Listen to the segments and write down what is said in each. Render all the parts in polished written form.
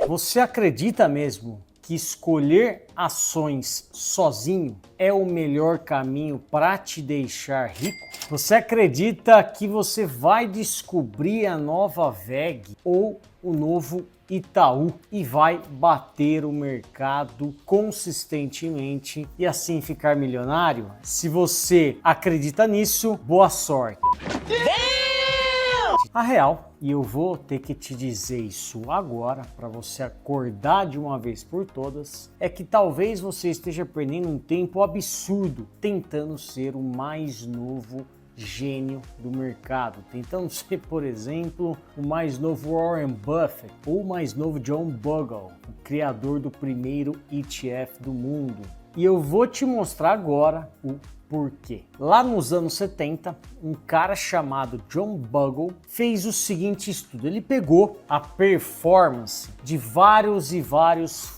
Você acredita mesmo que escolher ações sozinho é o melhor caminho para te deixar rico? Você acredita que você vai descobrir a nova VEG ou o novo Itaú e vai bater o mercado consistentemente e assim ficar milionário? Se você acredita nisso, boa sorte! A real, e eu vou ter que te dizer isso agora para você acordar de uma vez por todas, é que talvez você esteja perdendo um tempo absurdo tentando ser o mais novo gênio do mercado, tentando ser, por exemplo, o mais novo Warren Buffett ou o mais novo John Bogle, o criador do primeiro ETF do mundo. E eu vou te mostrar agora o porquê. Lá nos anos 70, um cara chamado John Bogle fez o seguinte estudo. Ele pegou a performance de vários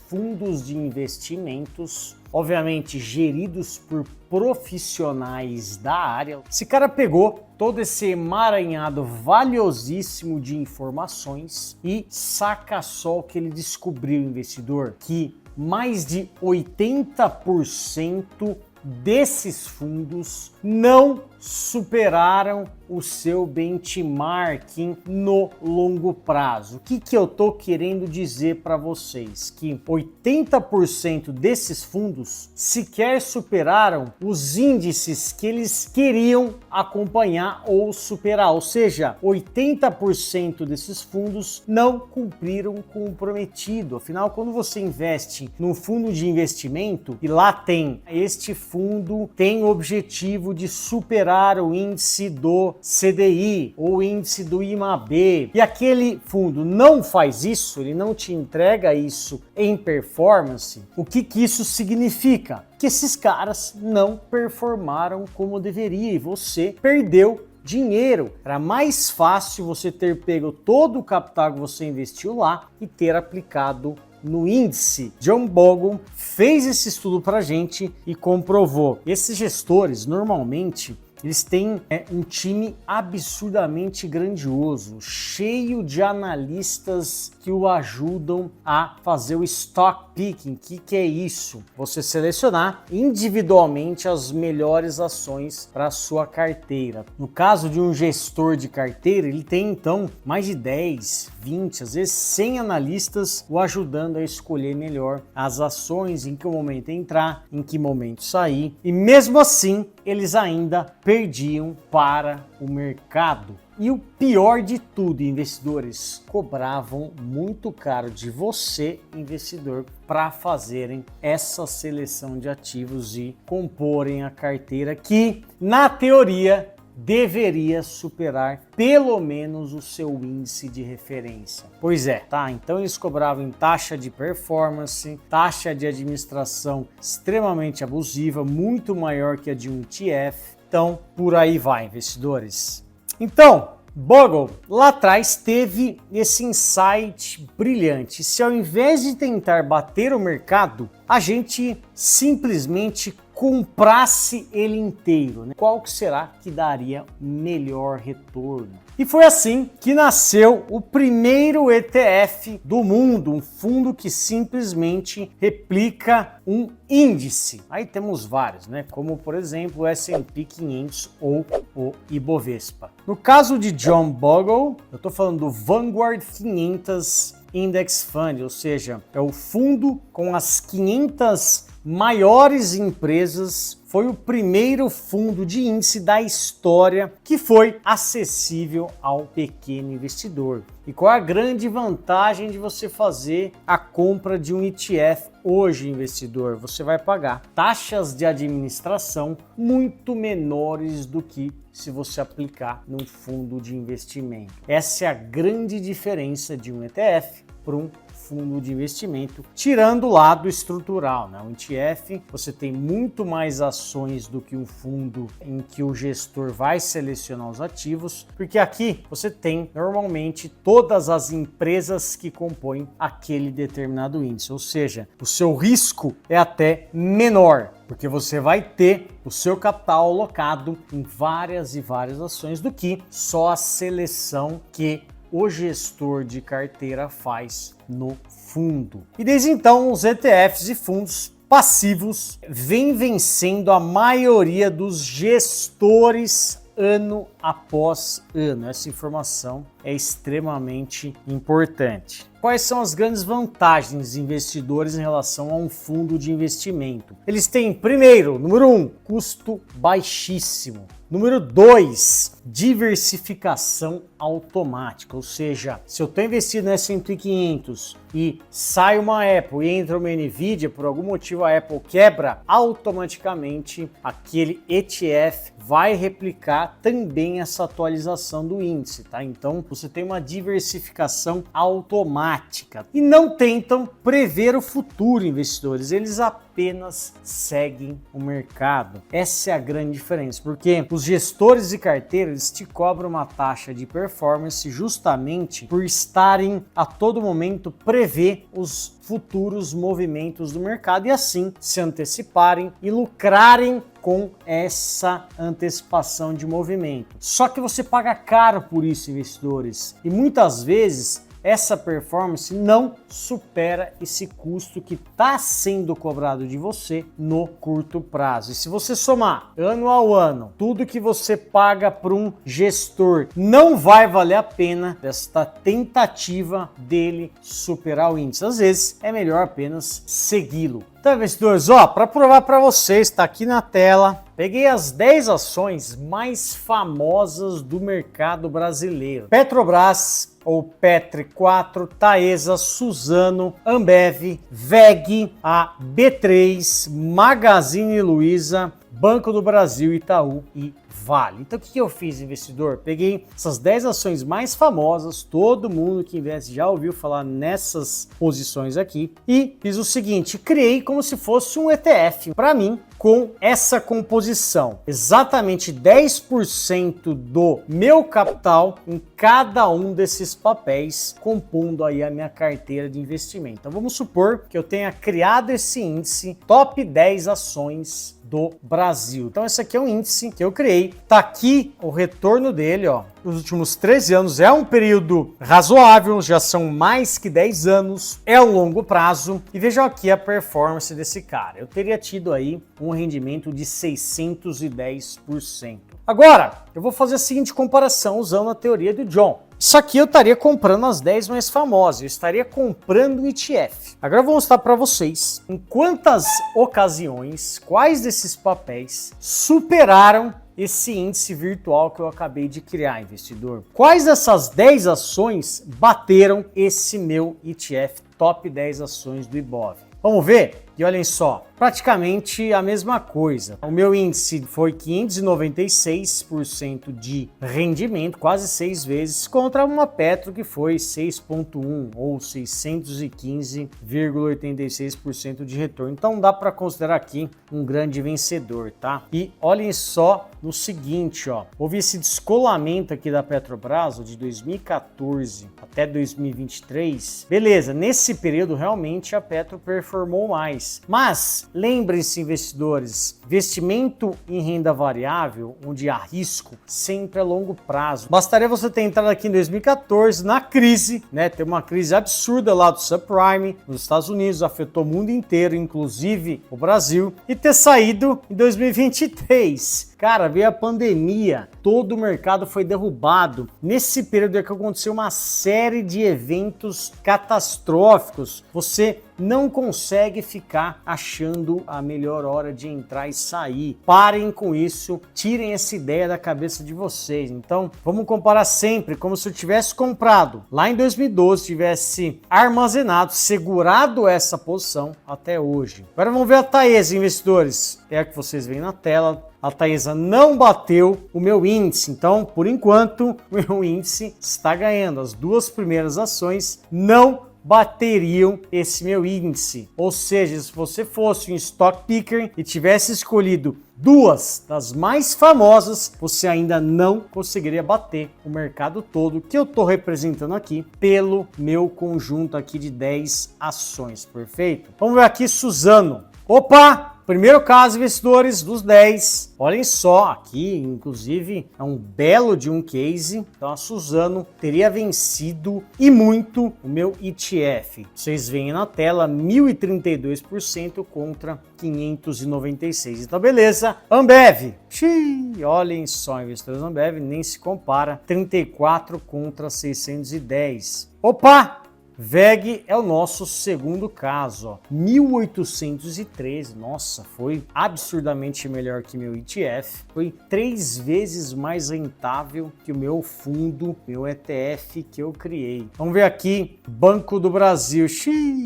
fundos de investimentos, obviamente geridos por profissionais da área. Esse cara pegou todo esse emaranhado valiosíssimo de informações e saca só o que ele descobriu, investidor, que mais de 80% desses fundos não superaram o seu benchmarking no longo prazo. O que eu tô querendo dizer para vocês? Que 80% desses fundos sequer superaram os índices que eles queriam acompanhar ou superar, ou seja, 80% desses fundos não cumpriram com o prometido. Afinal, quando você investe num fundo de investimento e lá tem este fundo tem o objetivo de superar o índice do CDI ou o índice do IMAB e aquele fundo não faz isso, ele não te entrega isso em performance, o que isso significa? Que esses caras não performaram como deveria e você perdeu dinheiro. Era mais fácil você ter pego todo o capital que você investiu lá e ter aplicado no índice. John Bogle fez esse estudo pra gente e comprovou. Esses gestores, normalmente, eles têm um time absurdamente grandioso, cheio de analistas que o ajudam a fazer o stock picking. O que é isso? Você selecionar individualmente as melhores ações para a sua carteira. No caso de um gestor de carteira, ele tem então mais de 10, 20, às vezes 100 analistas o ajudando a escolher melhor as ações, em que momento entrar, em que momento sair. E mesmo assim, eles ainda perdiam para o mercado. E o pior de tudo, investidores, cobravam muito caro de você, investidor, para fazerem essa seleção de ativos e comporem a carteira que, na teoria, deveria superar pelo menos o seu índice de referência. Pois é, tá? Então eles cobravam em taxa de performance, taxa de administração extremamente abusiva, muito maior que a de um ETF. Então, por aí vai, investidores. Então, Bogle lá atrás teve esse insight brilhante. Se ao invés de tentar bater o mercado, a gente simplesmente comprasse ele inteiro, né? Qual que será que daria melhor retorno? E foi assim que nasceu o primeiro ETF do mundo, um fundo que simplesmente replica um índice. Aí temos vários, né? Como por exemplo o S&P 500 ou o Ibovespa. No caso de John Bogle, eu estou falando do Vanguard 500 Index Fund, ou seja, é o fundo com as 500 maiores empresas. Foi o primeiro fundo de índice da história que foi acessível ao pequeno investidor. E qual a grande vantagem de você fazer a compra de um ETF hoje, investidor? Você vai pagar taxas de administração muito menores do que se você aplicar num fundo de investimento. Essa é a grande diferença de um ETF para um fundo de investimento, tirando o lado estrutural, né? Um ETF, você tem muito mais ações do que um fundo em que o gestor vai selecionar os ativos, porque aqui você tem normalmente todas as empresas que compõem aquele determinado índice, ou seja, o seu risco é até menor, porque você vai ter o seu capital alocado em várias ações do que só a seleção que o gestor de carteira faz no fundo. E desde então, os ETFs e fundos passivos vêm vencendo a maioria dos gestores ano após ano. Essa informação é extremamente importante. Quais são as grandes vantagens dos investidores em relação a um fundo de investimento? Eles têm, primeiro, número 1, custo baixíssimo. Número 2, diversificação automática, ou seja, se eu estou investido no S&P 500 e sai uma Apple e entra uma Nvidia, por algum motivo a Apple quebra, automaticamente aquele ETF vai replicar também essa atualização do índice, tá? Então você tem uma diversificação automática e não tentam prever o futuro, investidores, eles apenas seguem o mercado. Essa é a grande diferença, porque os gestores de carteira eles te cobram uma taxa de performance justamente por estarem a todo momento prever os futuros movimentos do mercado e assim se anteciparem e lucrarem com essa antecipação de movimento. Só que você paga caro por isso, investidores, e muitas vezes essa performance não supera esse custo que está sendo cobrado de você no curto prazo. E se você somar ano ao ano, tudo que você paga para um gestor, não vai valer a pena esta tentativa dele superar o índice. Às vezes é melhor apenas segui-lo. Então, investidores, para provar para vocês, está aqui na tela, peguei as 10 ações mais famosas do mercado brasileiro. Petrobras, ou Petri 4, Taesa, Suzano, Ambev, VEG, a B3, Magazine Luiza, Banco do Brasil, Itaú e Vale. Então o que eu fiz, investidor? Peguei essas 10 ações mais famosas, todo mundo que investe já ouviu falar nessas posições aqui, e fiz o seguinte, criei como se fosse um ETF para mim, com essa composição, exatamente 10% do meu capital em cada um desses papéis, compondo aí a minha carteira de investimento. Então vamos supor que eu tenha criado esse índice top 10 ações do Brasil. Então esse aqui é um índice que eu criei, tá aqui o retorno dele, nos últimos 13 anos, é um período razoável, já são mais que 10 anos, é um longo prazo, e vejam aqui a performance desse cara. Eu teria tido aí um rendimento de 610%. Agora, eu vou fazer a seguinte comparação usando a teoria do John. Isso aqui eu estaria comprando as 10 mais famosas, eu estaria comprando um ETF. Agora eu vou mostrar para vocês em quantas ocasiões, quais desses papéis superaram esse índice virtual que eu acabei de criar, investidor. Quais dessas 10 ações bateram esse meu ETF top 10 ações do Ibov? Vamos ver? E olhem só, praticamente a mesma coisa. O meu índice foi 596% de rendimento, quase 6 vezes, contra uma Petro que foi 6,1% ou 615,86% de retorno. Então dá para considerar aqui um grande vencedor, tá? E olhem só no seguinte, houve esse descolamento aqui da Petrobras de 2014 até 2023. Beleza, nesse período realmente a Petro performou mais. Mas lembrem-se, investidores, investimento em renda variável, onde há risco, sempre a longo prazo. Bastaria você ter entrado aqui em 2014 na crise, ter uma crise absurda lá do subprime nos Estados Unidos, afetou o mundo inteiro, inclusive o Brasil, e ter saído em 2023. Cara, veio a pandemia, todo o mercado foi derrubado. Nesse período é que aconteceu uma série de eventos catastróficos. Você não consegue ficar achando a melhor hora de entrar e sair. Parem com isso, tirem essa ideia da cabeça de vocês. Então, vamos comparar sempre como se eu tivesse comprado lá em 2012, tivesse armazenado, segurado essa posição até hoje. Agora vamos ver a Taesa, investidores. É a que vocês veem na tela. A Taesa não bateu o meu índice, então, por enquanto, o meu índice está ganhando. As duas primeiras ações não bateriam esse meu índice. Ou seja, se você fosse um stock picker e tivesse escolhido duas das mais famosas, você ainda não conseguiria bater o mercado todo que eu estou representando aqui pelo meu conjunto aqui de 10 ações, perfeito? Vamos ver aqui Suzano. Opa! Primeiro caso, investidores, dos 10. Olhem só, aqui, inclusive, é um belo de um case. Então, a Suzano teria vencido e muito o meu ETF. Vocês veem na tela, 1.032% contra 596. Então, beleza. Ambev. Xiii, olhem só, investidores, Ambev nem se compara. 34 contra 610. Opa! VEG é o nosso segundo caso, ó. 1813, nossa, foi absurdamente melhor que meu ETF, foi 3 vezes mais rentável que o meu fundo, meu ETF que eu criei. Vamos ver aqui, Banco do Brasil,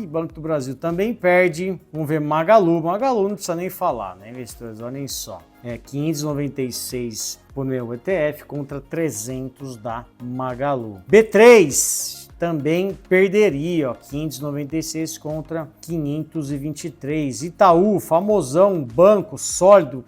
Banco do Brasil também perde. Vamos ver Magalu não precisa nem falar, né, investidores, olhem só. 596 por meu ETF contra 300 da Magalu. B3 também perderia, ó, 596 contra 523. Itaú, famosão, banco sólido,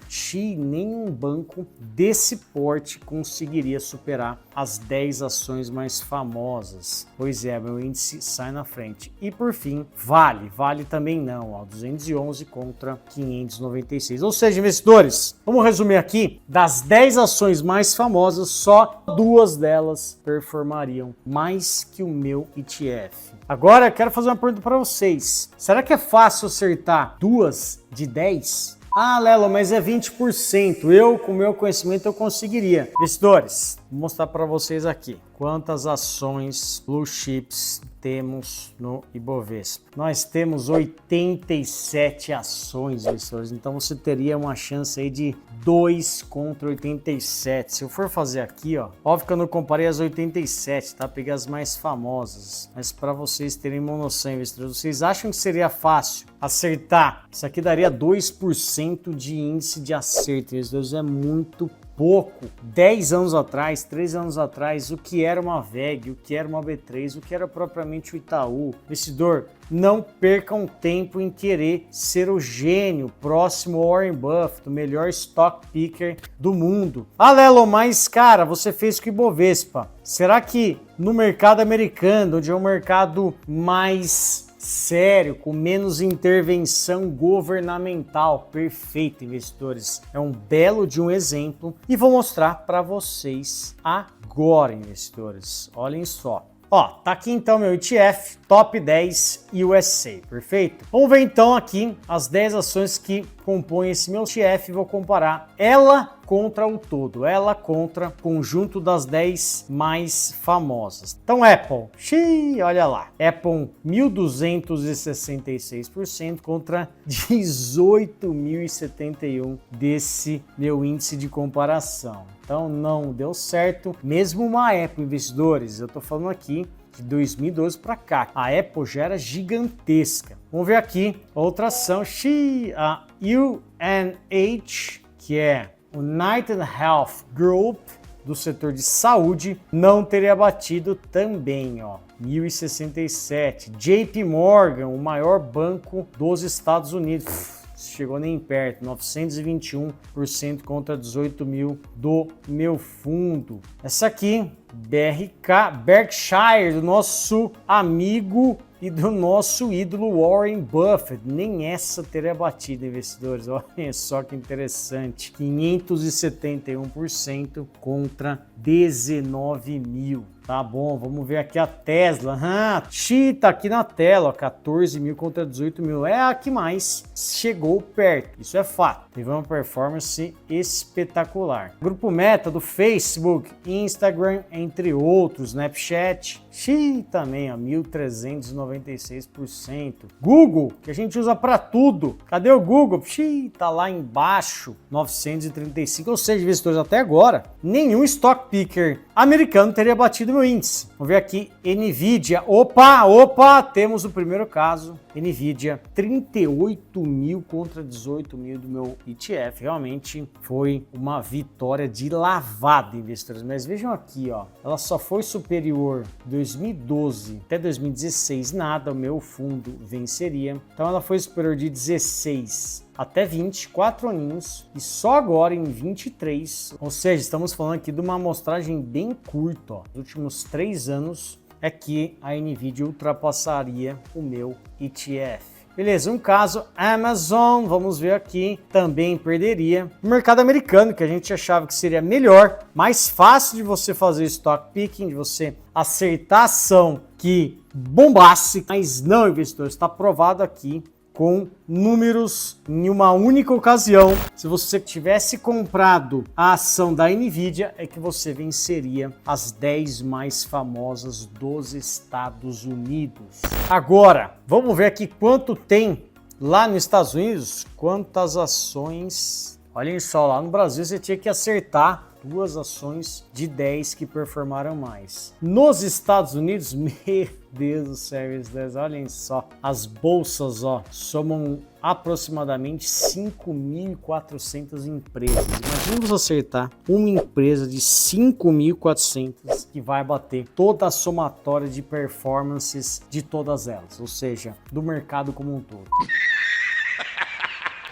nenhum banco desse porte conseguiria superar as 10 ações mais famosas. Pois é, meu índice sai na frente. E por fim, Vale também não, ó, 211 contra 596. Ou seja, investidores, vamos resumir aqui, das 10 ações mais famosas, só 2 delas performariam mais que o meu ETF. Agora eu quero fazer uma pergunta para vocês. Será que é fácil acertar 2 de 10? Ah, Lelo, mas é 20%. Eu, com o meu conhecimento, eu conseguiria. Investidores, vou mostrar para vocês aqui quantas ações Blue Chips temos no Ibovespa. Nós temos 87 ações, investidores. Então você teria uma chance aí de 2 contra 87. Se eu for fazer aqui, ó, óbvio que eu não comparei as 87, tá? Peguei as mais famosas. Mas para vocês terem uma noção, investidores, vocês acham que seria fácil acertar? Isso aqui daria 2% de índice de acerto, investidores. É muito pouco. 10 anos atrás, 3 anos atrás, o que era uma VEG, o que era uma B3, o que era propriamente o Itaú. Investidor, não percam tempo em querer ser o gênio próximo ao Warren Buffett, o melhor stock picker do mundo. Ah, Lelo, mas cara, você fez com o Ibovespa. Será que no mercado americano, onde é um mercado mais sério, com menos intervenção governamental? Perfeito, investidores. É um belo de um exemplo e vou mostrar para vocês agora, investidores. Olhem só. Ó, tá aqui então meu ETF, Top 10 USA, perfeito? Vamos ver então aqui as 10 ações que compõem esse meu ETF e vou comparar ela contra o todo, ela contra o conjunto das 10 mais famosas. Então Apple, olha lá, Apple 1.266% contra 18.071 desse meu índice de comparação. Então não deu certo, mesmo uma Apple, investidores, eu tô falando aqui de 2012 para cá, a Apple já era gigantesca. Vamos ver aqui outra ação, a UNH, que é United Health Group, do setor de saúde, não teria batido também, ó. 1067. JP Morgan, o maior banco dos Estados Unidos, chegou nem perto, 921% contra 18 mil do meu fundo. Essa aqui, Berkshire, do nosso amigo e do nosso ídolo Warren Buffett. Nem essa teria batido, investidores. Olha só que interessante. 571% contra 19 mil. Tá bom, vamos ver aqui a Tesla. Tá aqui na tela, ó, 14 mil contra 18 mil. É a que mais chegou perto, isso é fato. Teve uma performance espetacular. Grupo Meta do Facebook, Instagram, entre outros, Snapchat. Também, ó, 1.396%. Google, que a gente usa para tudo. Cadê o Google? Tá lá embaixo, 935. Ou seja, investidores, até agora, nenhum stock picker americano teria batido meu índice. Vamos ver aqui, Nvidia. Opa, temos o primeiro caso. Nvidia, 38 mil contra 18 mil do meu ETF. Realmente foi uma vitória de lavada, investidores. Mas vejam aqui, ó, ela só foi superior 2012 até 2016, nada, o meu fundo venceria. Então ela foi superior de 16 até 24 aninhos e só agora em 23, ou seja, estamos falando aqui de uma amostragem bem curta, ó. Nos últimos 3 anos é que a Nvidia ultrapassaria o meu ETF. Beleza, um caso Amazon, vamos ver aqui, também perderia. O mercado americano, que a gente achava que seria melhor, mais fácil de você fazer stock picking, de você acertar a ação que bombasse, mas não, investidor, está provado aqui com números em uma única ocasião. Se você tivesse comprado a ação da Nvidia, é que você venceria as 10 mais famosas dos Estados Unidos. Agora, vamos ver aqui quanto tem lá nos Estados Unidos, quantas ações. Olhem só, lá no Brasil você tinha que acertar 2 ações de 10 que performaram mais. Nos Estados Unidos, meu Deus do céu, olhem só, as bolsas, ó, somam aproximadamente 5.400 empresas. Imagina você acertar uma empresa de 5.400 que vai bater toda a somatória de performances de todas elas, ou seja, do mercado como um todo.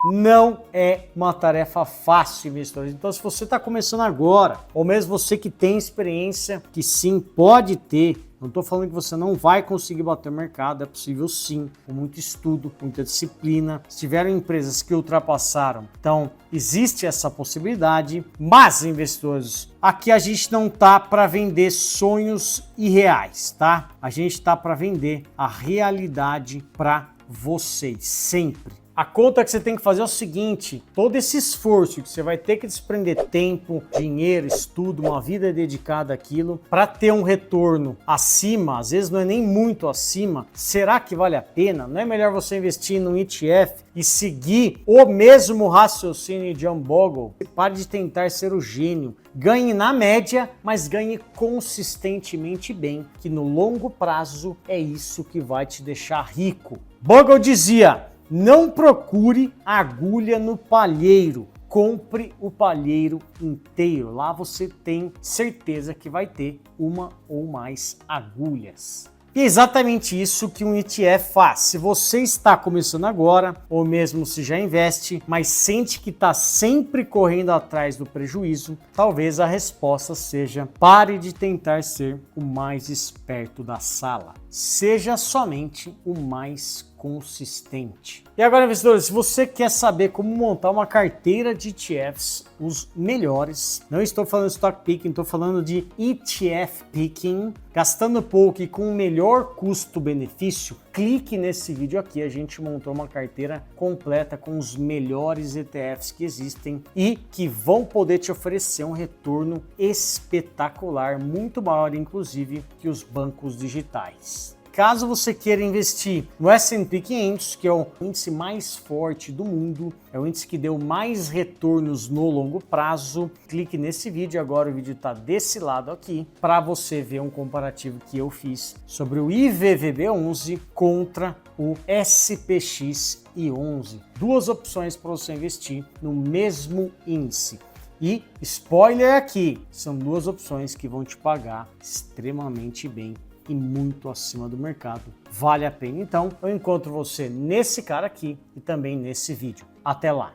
Não é uma tarefa fácil, investidores. Então, se você está começando agora, ou mesmo você que tem experiência, que sim, pode ter, não estou falando que você não vai conseguir bater o mercado, é possível sim, com muito estudo, muita disciplina. Se tiveram empresas que ultrapassaram, então existe essa possibilidade. Mas, investidores, aqui a gente não tá para vender sonhos irreais, tá? A gente tá para vender a realidade para vocês, sempre. A conta que você tem que fazer é o seguinte: todo esse esforço que você vai ter que desprender tempo, dinheiro, estudo, uma vida dedicada àquilo, para ter um retorno acima, às vezes não é nem muito acima, será que vale a pena? Não é melhor você investir num ETF e seguir o mesmo raciocínio de John Bogle? Pare de tentar ser o gênio. Ganhe na média, mas ganhe consistentemente bem, que no longo prazo é isso que vai te deixar rico. Bogle dizia: não procure agulha no palheiro, compre o palheiro inteiro. Lá você tem certeza que vai ter uma ou mais agulhas. E é exatamente isso que um ETF faz. Se você está começando agora, ou mesmo se já investe, mas sente que está sempre correndo atrás do prejuízo, talvez a resposta seja: pare de tentar ser o mais esperto da sala. Seja somente o mais consistente. E agora, investidores, se você quer saber como montar uma carteira de ETFs, os melhores, não estou falando de stock picking, estou falando de ETF picking, gastando pouco e com o melhor custo-benefício, clique nesse vídeo aqui. A gente montou uma carteira completa com os melhores ETFs que existem e que vão poder te oferecer um retorno espetacular, muito maior, inclusive, que os bancos digitais. Caso você queira investir no S&P 500, que é o índice mais forte do mundo, é o índice que deu mais retornos no longo prazo, clique nesse vídeo. Agora o vídeo está desse lado aqui, para você ver um comparativo que eu fiz sobre o IVVB11 contra o SPX11. 2 opções para você investir no mesmo índice. E spoiler aqui, são 2 opções que vão te pagar extremamente bem e muito acima do mercado. Vale a pena. Então, eu encontro você nesse cara aqui e também nesse vídeo. Até lá!